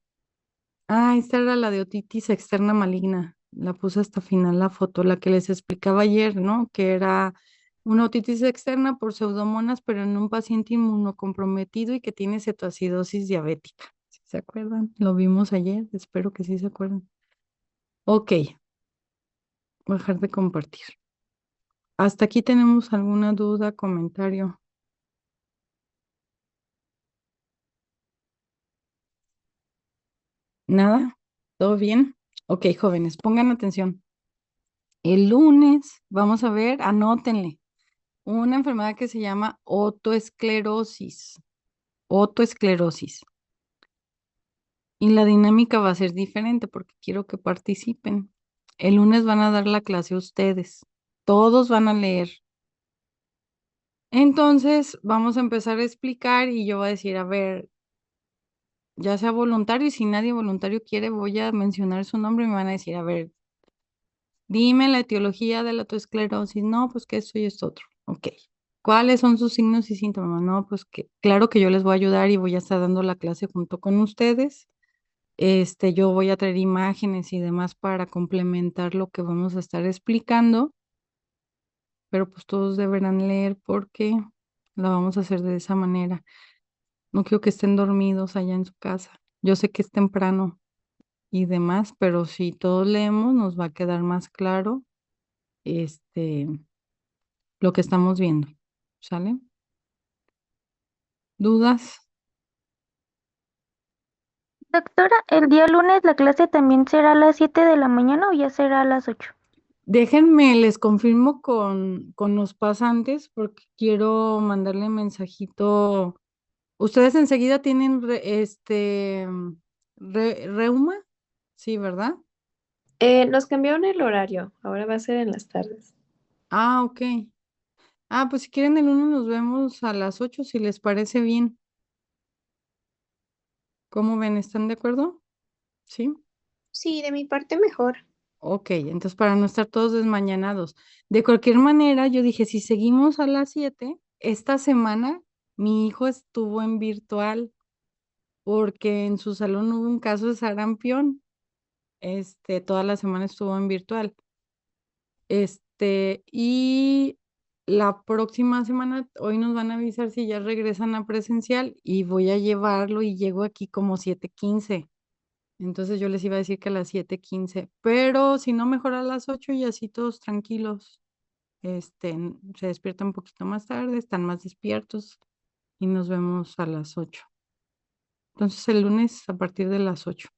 esta era la de otitis externa maligna. La puse hasta final la foto, la que les explicaba ayer, ¿no? Que era una otitis externa por pseudomonas, pero en un paciente inmunocomprometido y que tiene cetoacidosis diabética. ¿Sí se acuerdan? Lo vimos ayer, espero que sí se acuerdan. Ok, voy a dejar de compartir. ¿Hasta aquí tenemos alguna duda, comentario? ¿Nada? ¿Todo bien? Ok, jóvenes, pongan atención. El lunes vamos a ver, anótenle, una enfermedad que se llama otoesclerosis. Otoesclerosis. Y la dinámica va a ser diferente porque quiero que participen. El lunes van a dar la clase ustedes. Todos van a leer. Entonces, vamos a empezar a explicar y yo voy a decir, a ver, ya sea voluntario y si nadie voluntario quiere, voy a mencionar su nombre y me van a decir, a ver, dime la etiología de la autoesclerosis. No, pues que esto y esto otro. Ok. ¿Cuáles son sus signos y síntomas? No, pues que claro que yo les voy a ayudar y voy a estar dando la clase junto con ustedes. Yo voy a traer imágenes y demás para complementar lo que vamos a estar explicando, pero pues todos deberán leer porque la vamos a hacer de esa manera. No quiero que estén dormidos allá en su casa. Yo sé que es temprano y demás, pero si todos leemos nos va a quedar más claro este lo que estamos viendo. ¿Sale? ¿Dudas? Doctora, ¿el día lunes la clase también será a las 7 de la mañana o ya será a las 8? Déjenme, les confirmo con los pasantes porque quiero mandarle mensajito. Ustedes enseguida tienen reuma, sí, ¿verdad? Nos cambiaron el horario, ahora va a ser en las tardes. Ah, ok. Pues si quieren el lunes nos vemos a las 8 si les parece bien. ¿Cómo ven? ¿Están de acuerdo? Sí. Sí, de mi parte mejor. Ok, entonces para no estar todos desmañanados. De cualquier manera, yo dije, si seguimos a las 7, esta semana mi hijo estuvo en virtual porque en su salón hubo un caso de sarampión. Toda la semana estuvo en virtual. Y la próxima semana, hoy nos van a avisar si ya regresan a presencial y voy a llevarlo y llego aquí como 7:15. Entonces yo les iba a decir que a las 7:15, pero si no, mejor a las 8 y así todos tranquilos. Se despiertan un poquito más tarde, están más despiertos y nos vemos a las 8. Entonces el lunes a partir de las 8.